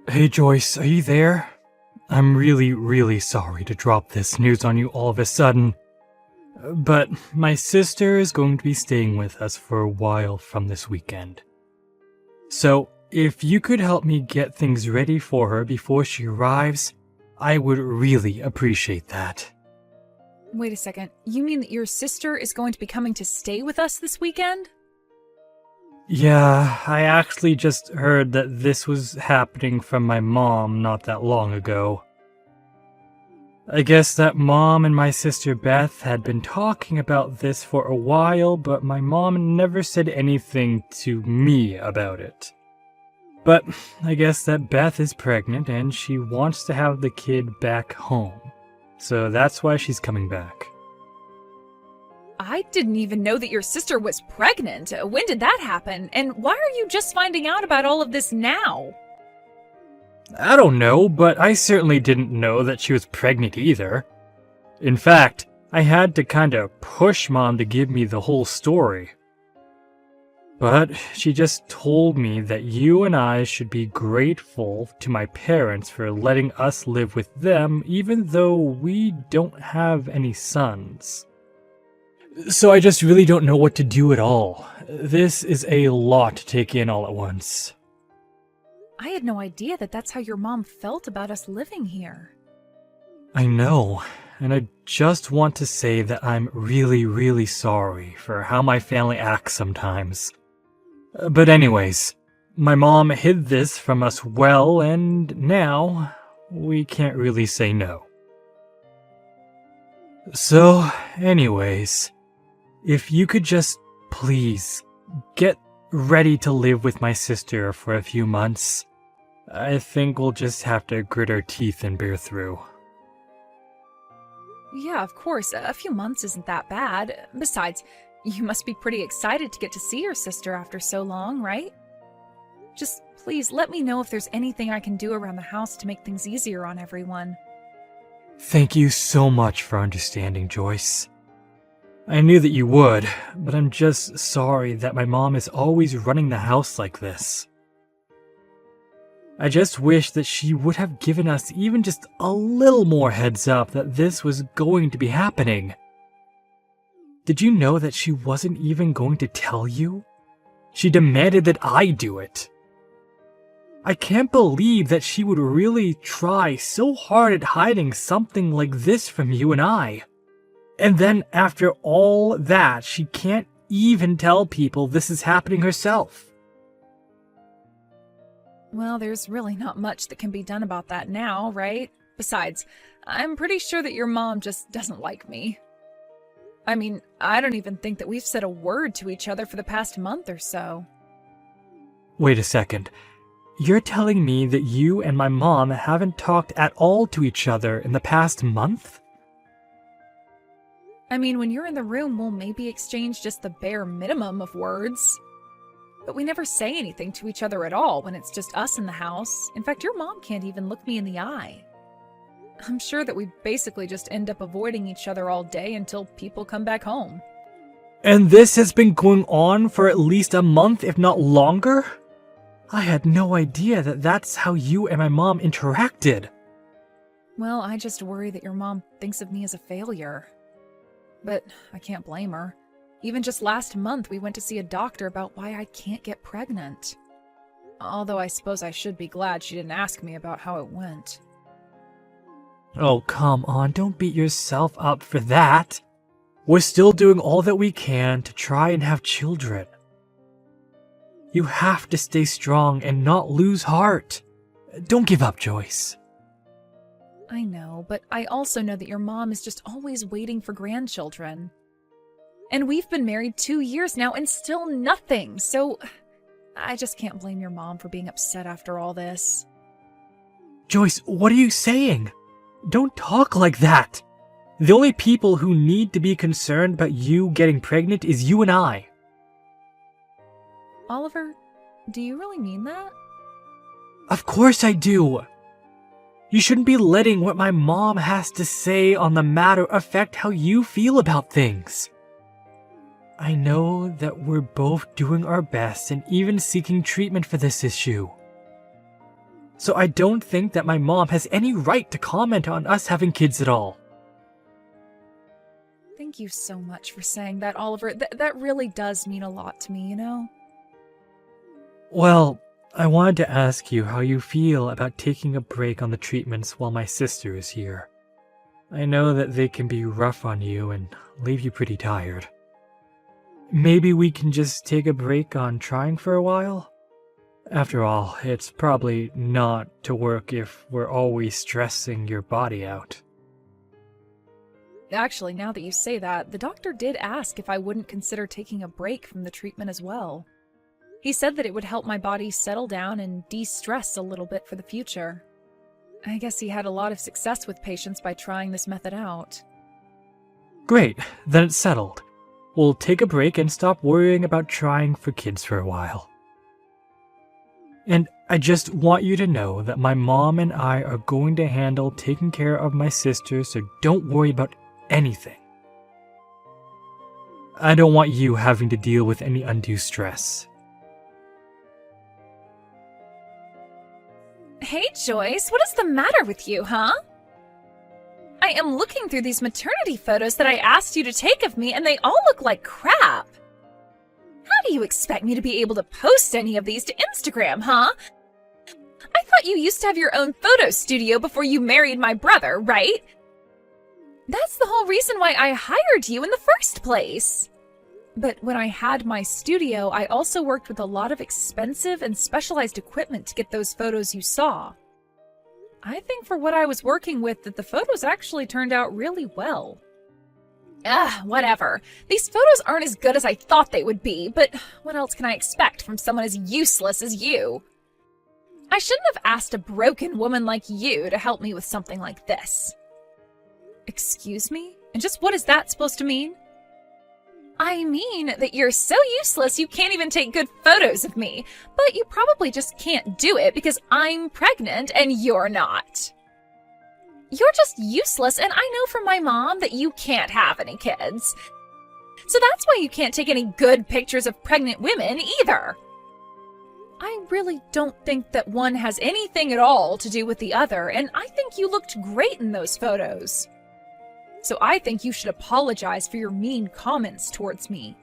Hey Joyce, are you there? I'm really sorry to drop this news on you all of a sudden, but my sister is going to be staying with us for a while from this weekend. So, if you could help me get things ready for her before she arrives, I would really appreciate that. Wait a second, you mean that your sister is going to be coming to stay with us this weekend? Yeah, I actually just heard that this was happening from my mom not that long ago. I guess that Mom and my sister Beth had been talking about this for a while, but my mom never said anything to me about it. But I guess that Beth is pregnant and she wants to have the kid back home. So that's why she's coming back. I didn't even know that your sister was pregnant. When did that happen? And why are you just finding out about all of this now? I don't know, but I certainly didn't know that she was pregnant either. In fact, I had to kinda push Mom to give me the whole story. But she just told me that you and I should be grateful to my parents for letting us live with them even though we don't have any sons. So I just really don't know what to do at all. This is a lot to take in all at once. I had no idea that that's how your mom felt about us living here. I know, and I just want to say that I'm really sorry for how my family acts sometimes. But anyways, my mom hid this from us well, and now we can't really say no. So, anyways, if you could just please get ready to live with my sister for a few months, I think we'll just have to grit our teeth and bear through. Yeah, of course, a few months isn't that bad. Besides, you must be pretty excited to get to see your sister after so long, right? Just please let me know if there's anything I can do around the house to make things easier on everyone. Thank you so much for understanding, Joyce. I knew that you would, but I'm just sorry that my mom is always running the house like this. I just wish that she would have given us even just a little more heads up that this was going to be happening. Did you know that she wasn't even going to tell you? She demanded that I do it. I can't believe that she would really try so hard at hiding something like this from you and I. And then after all that, she can't even tell people this is happening herself. Well, there's really not much that can be done about that now, right? Besides, I'm pretty sure that your mom just doesn't like me. I mean, I don't even think that we've said a word to each other for the past month or so. Wait a second. You're telling me that you and my mom haven't talked at all to each other in the past month? I mean, when you're in the room, we'll maybe exchange just the bare minimum of words. But we never say anything to each other at all when it's just us in the house. In fact, your mom can't even look me in the eye. I'm sure that we basically just end up avoiding each other all day until people come back home. And this has been going on for at least a month, if not longer? I had no idea that that's how you and my mom interacted. Well, I just worry that your mom thinks of me as a failure. But I can't blame her. Even just last month, we went to see a doctor about why I can't get pregnant. Although I suppose I should be glad she didn't ask me about how it went. Oh, come on, don't beat yourself up for that. We're still doing all that we can to try and have children. You have to stay strong and not lose heart. Don't give up, Joyce. I know, but I also know that your mom is just always waiting for grandchildren. And we've been married 2 years now and still nothing, so I just can't blame your mom for being upset after all this. Joyce, what are you saying? Don't talk like that. The only people who need to be concerned about you getting pregnant is you and I. Oliver, do you really mean that? Of course I do. You shouldn't be letting what my mom has to say on the matter affect how you feel about things. I know that we're both doing our best and even seeking treatment for this issue. So I don't think that my mom has any right to comment on us having kids at all. Thank you so much for saying that, Oliver. That really does mean a lot to me, you know? Well, I wanted to ask you how you feel about taking a break on the treatments while my sister is here. I know that they can be rough on you and leave you pretty tired. Maybe we can just take a break on trying for a while? After all, it's probably not to work if we're always stressing your body out. Actually, now that you say that, the doctor did ask if I wouldn't consider taking a break from the treatment as well. He said that it would help my body settle down and de-stress a little bit for the future. I guess he had a lot of success with patients by trying this method out. Great, then it's settled. We'll take a break and stop worrying about trying for kids for a while. And I just want you to know that my mom and I are going to handle taking care of my sister, so don't worry about anything. I don't want you having to deal with any undue stress. Hey, Joyce, what is the matter with you, huh? I am looking through these maternity photos that I asked you to take of me, and they all look like crap. How do you expect me to be able to post any of these to Instagram, huh? I thought you used to have your own photo studio before you married my brother, right? That's the whole reason why I hired you in the first place. But when I had my studio, I also worked with a lot of expensive and specialized equipment to get those photos you saw. I think for what I was working with that the photos actually turned out really well. Whatever. These photos aren't as good as I thought they would be, but what else can I expect from someone as useless as you? I shouldn't have asked a broken woman like you to help me with something like this. Excuse me? And just what is that supposed to mean? I mean that you're so useless you can't even take good photos of me, but you probably just can't do it because I'm pregnant and you're not. You're just useless, and I know from my mom that you can't have any kids. So that's why you can't take any good pictures of pregnant women either. I really don't think that one has anything at all to do with the other, and I think you looked great in those photos. So I think you should apologize for your mean comments towards me.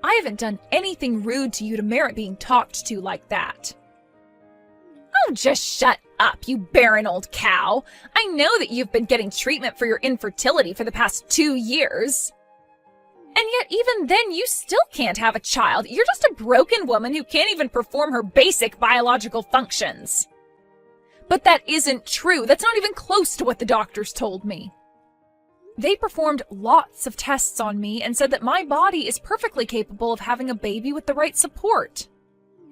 I haven't done anything rude to you to merit being talked to like that. Oh, just shut up, you barren old cow. I know that you've been getting treatment for your infertility for the past 2 years. And yet even then you still can't have a child. You're just a broken woman who can't even perform her basic biological functions. But that isn't true. That's not even close to what the doctors told me. They performed lots of tests on me and said that my body is perfectly capable of having a baby with the right support.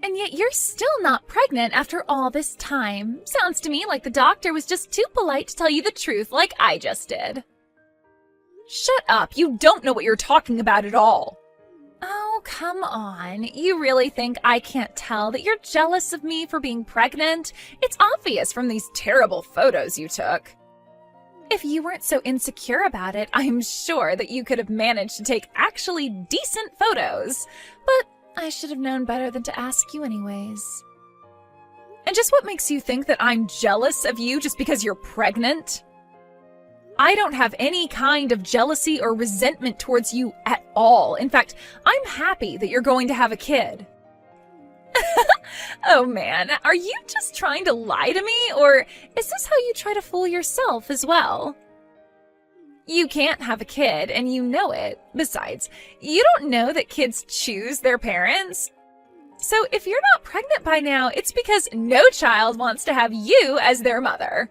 And yet you're still not pregnant after all this time. Sounds to me like the doctor was just too polite to tell you the truth like I just did. Shut up, you don't know what you're talking about at all. Oh, come on. You really think I can't tell that you're jealous of me for being pregnant? It's obvious from these terrible photos you took. If you weren't so insecure about it, I'm sure that you could have managed to take actually decent photos. But I should have known better than to ask you anyways. And just what makes you think that I'm jealous of you just because you're pregnant? I don't have any kind of jealousy or resentment towards you at all. In fact, I'm happy that you're going to have a kid. Oh man, are you just trying to lie to me, or is this how you try to fool yourself as well? You can't have a kid, and you know it. Besides, you don't know that kids choose their parents. So if you're not pregnant by now, it's because no child wants to have you as their mother.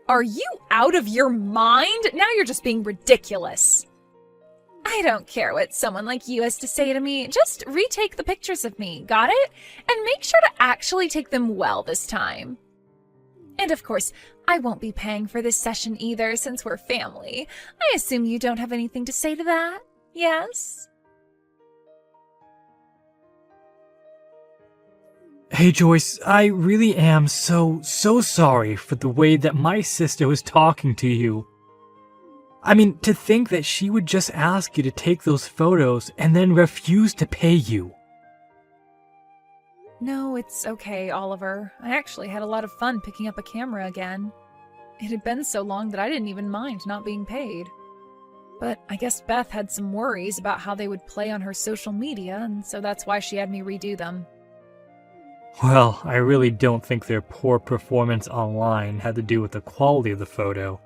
Are you out of your mind? Now you're just being ridiculous. I don't care what someone like you has to say to me. Just retake the pictures of me, got it? And make sure to actually take them well this time. And of course, I won't be paying for this session either since we're family. I assume you don't have anything to say to that, yes? Hey Joyce, I really am so sorry for the way that my sister was talking to you. I mean, to think that she would just ask you to take those photos and then refuse to pay you. No, it's okay, Oliver. I actually had a lot of fun picking up a camera again. It had been so long that I didn't even mind not being paid. But I guess Beth had some worries about how they would play on her social media, and so that's why she had me redo them. Well, I really don't think their poor performance online had to do with the quality of the photo.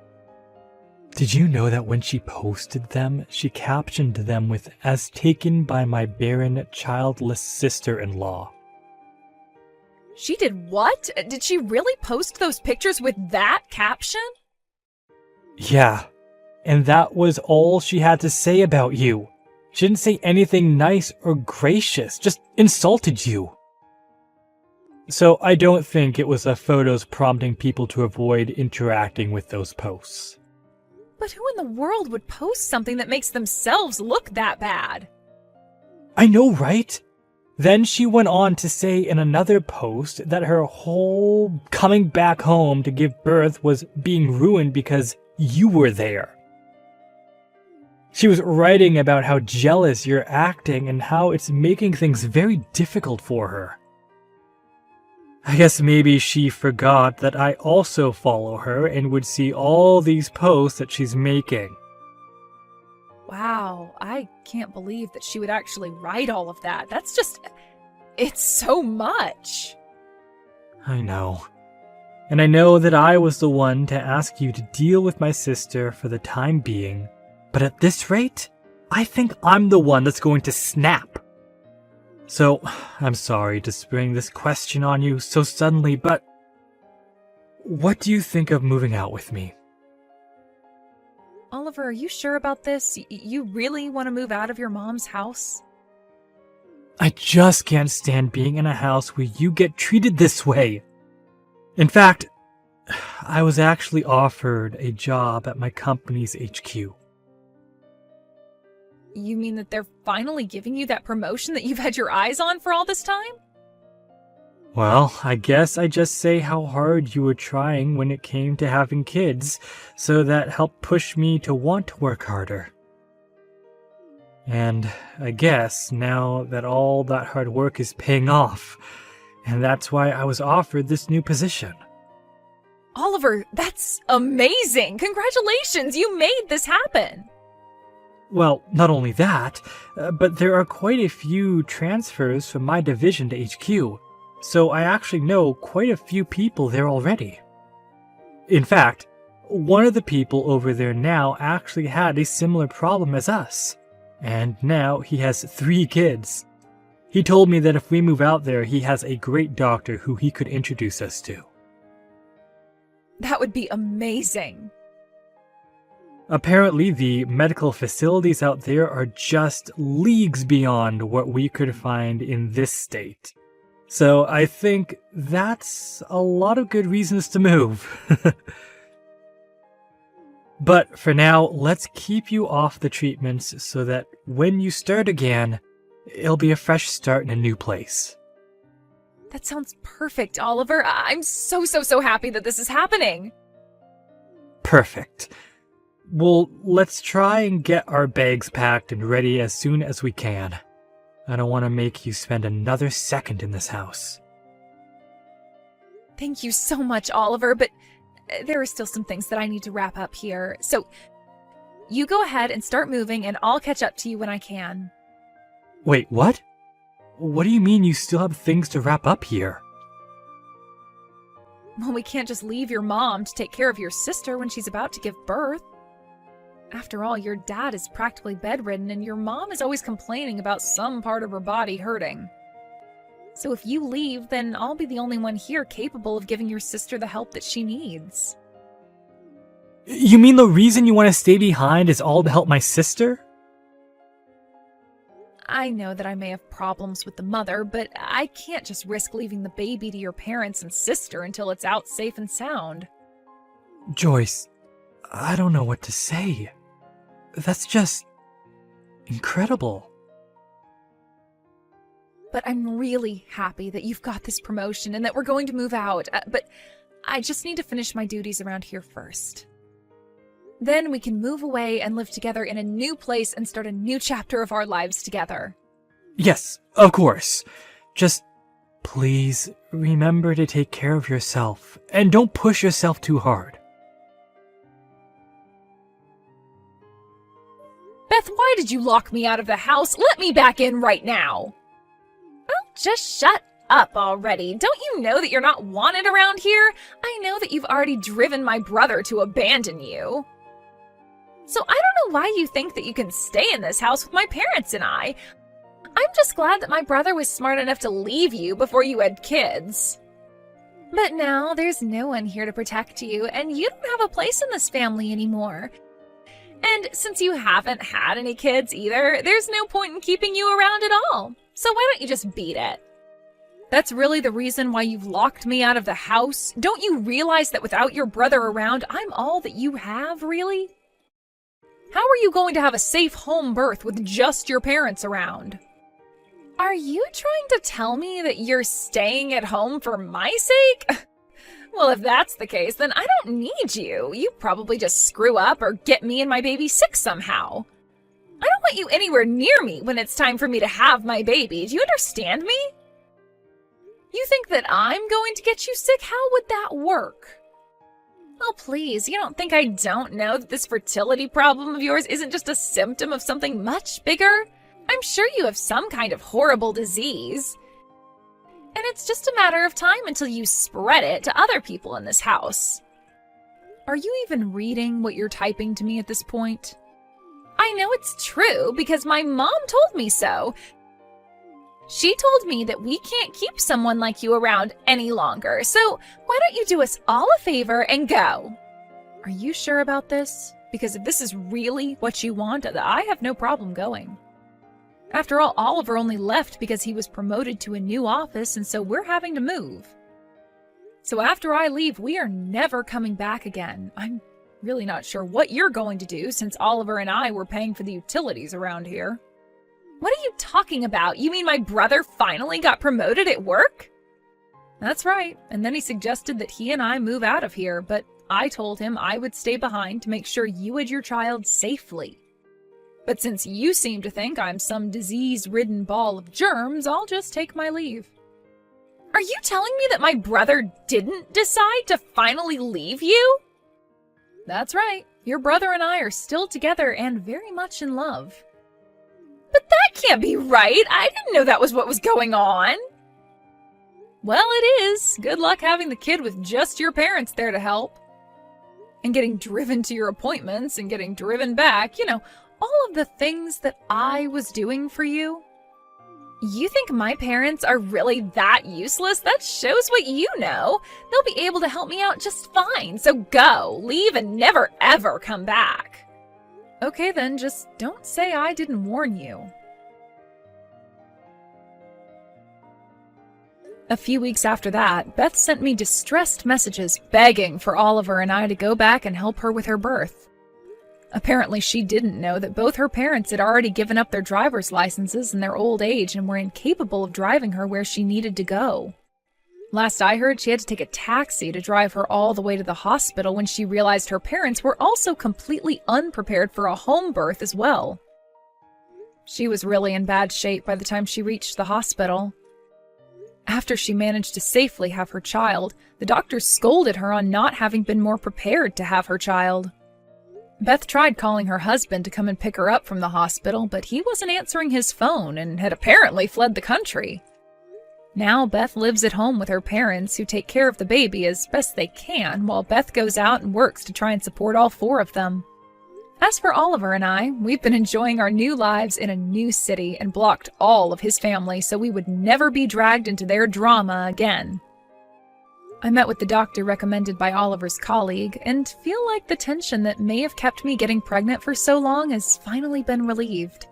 Did you know that when she posted them, she captioned them with "as taken by my barren, childless sister-in-law"? She did what? Did she really post those pictures with that caption? Yeah, and that was all she had to say about you. She didn't say anything nice or gracious, just insulted you. So I don't think it was the photos prompting people to avoid interacting with those posts. But who in the world would post something that makes themselves look that bad? I know, right? Then she went on to say in another post that her whole coming back home to give birth was being ruined because you were there. She was writing about how jealous you're acting and how it's making things very difficult for her. I guess maybe she forgot that I also follow her and would see all these posts that she's making. Wow, I can't believe that she would actually write all of that. It's so much. I know. And I know that I was the one to ask you to deal with my sister for the time being, but at this rate, I think I'm the one that's going to snap. So, I'm sorry to spring this question on you so suddenly, but what do you think of moving out with me? Oliver, are you sure about this? You really want to move out of your mom's house? I just can't stand being in a house where you get treated this way. In fact, I was actually offered a job at my company's HQ. You mean that they're finally giving you that promotion that you've had your eyes on for all this time? Well, I guess I just say how hard you were trying when it came to having kids, so that helped push me to want to work harder. And I guess now that all that hard work is paying off, and that's why I was offered this new position. Oliver, that's amazing! Congratulations! You made this happen! Well, not only that, but there are quite a few transfers from my division to HQ, so I actually know quite a few people there already. In fact, one of the people over there now actually had a similar problem as us, and now he has 3 kids. He told me that if we move out there, he has a great doctor who he could introduce us to. That would be amazing. Apparently, the medical facilities out there are just leagues beyond what we could find in this state. So I think that's a lot of good reasons to move. But for now, let's keep you off the treatments so that when you start again, it'll be a fresh start in a new place. That sounds perfect, Oliver. I'm so happy that this is happening. Perfect. Well, let's try and get our bags packed and ready as soon as we can. I don't want to make you spend another second in this house. Thank you so much, Oliver, but there are still some things that I need to wrap up here. So, you go ahead and start moving, and I'll catch up to you when I can. Wait, what? What do you mean you still have things to wrap up here? Well, we can't just leave your mom to take care of your sister when she's about to give birth. After all, your dad is practically bedridden, and your mom is always complaining about some part of her body hurting. So if you leave, then I'll be the only one here capable of giving your sister the help that she needs. You mean the reason you want to stay behind is all to help my sister? I know that I may have problems with the mother, but I can't just risk leaving the baby to your parents and sister until it's out safe and sound. Joyce, I don't know what to say. That's just incredible. But I'm really happy that you've got this promotion and that we're going to move out. But I just need to finish my duties around here first. Then we can move away and live together in a new place and start a new chapter of our lives together. Yes, of course. Just Please remember to take care of yourself and don't push yourself too hard. Beth, why did you lock me out of the house? Let me back in right now. Oh, just shut up already. Don't you know that you're not wanted around here? I know that you've already driven my brother to abandon you. So I don't know why you think that you can stay in this house with my parents and I. I'm just glad that my brother was smart enough to leave you before you had kids. But now there's no one here to protect you, and you don't have a place in this family anymore. And since you haven't had any kids either, there's no point in keeping you around at all. So why don't you just beat it? That's really the reason why you've locked me out of the house? Don't you realize that without your brother around, I'm all that you have, really? How are you going to have a safe home birth with just your parents around? Are you trying to tell me that you're staying at home for my sake? Well, if that's the case, then I don't need you. You probably just screw up or get me and my baby sick somehow. I don't want you anywhere near me when it's time for me to have my baby. Do you understand me? You think that I'm going to get you sick? How would that work? Oh, please, you don't think I don't know that this fertility problem of yours isn't just a symptom of something much bigger? I'm sure you have some kind of horrible disease. And it's just a matter of time until you spread it to other people in this house. Are you even reading what you're typing to me at this point? I know it's true because my mom told me so. She told me that we can't keep someone like you around any longer, so why don't you do us all a favor and go? Are you sure about this? Because if this is really what you want, I have no problem going. After all, Oliver only left because he was promoted to a new office, and so we're having to move. So after I leave, we are never coming back again. I'm really not sure what you're going to do since Oliver and I were paying for the utilities around here. What are you talking about? You mean my brother finally got promoted at work? That's right, and then he suggested that he and I move out of here, but I told him I would stay behind to make sure you had your child safely. But since you seem to think I'm some disease-ridden ball of germs, I'll just take my leave. Are you telling me that my brother didn't decide to finally leave you? That's right. Your brother and I are still together and very much in love. But that can't be right. I didn't know that was what was going on. Well, it is. Good luck having the kid with just your parents there to help. And getting driven to your appointments and getting driven back, you know, all of the things that I was doing for you. You think my parents are really that useless? That shows what you know. They'll be able to help me out just fine. So go, leave, and never ever come back. Okay then, just don't say I didn't warn you. A few weeks after that, Beth sent me distressed messages begging for Oliver and I to go back and help her with her birth. Apparently she didn't know that both her parents had already given up their driver's licenses in their old age and were incapable of driving her where she needed to go. Last I heard, she had to take a taxi to drive her all the way to the hospital when she realized her parents were also completely unprepared for a home birth as well. She was really in bad shape by the time she reached the hospital. After she managed to safely have her child, the doctors scolded her on not having been more prepared to have her child. Beth tried calling her husband to come and pick her up from the hospital, but he wasn't answering his phone and had apparently fled the country. Now Beth lives at home with her parents, who take care of the baby as best they can, while Beth goes out and works to try and support all four of them. As for Oliver and I, we've been enjoying our new lives in a new city and blocked all of his family so we would never be dragged into their drama again. I met with the doctor recommended by Oliver's colleague and feel like the tension that may have kept me getting pregnant for so long has finally been relieved.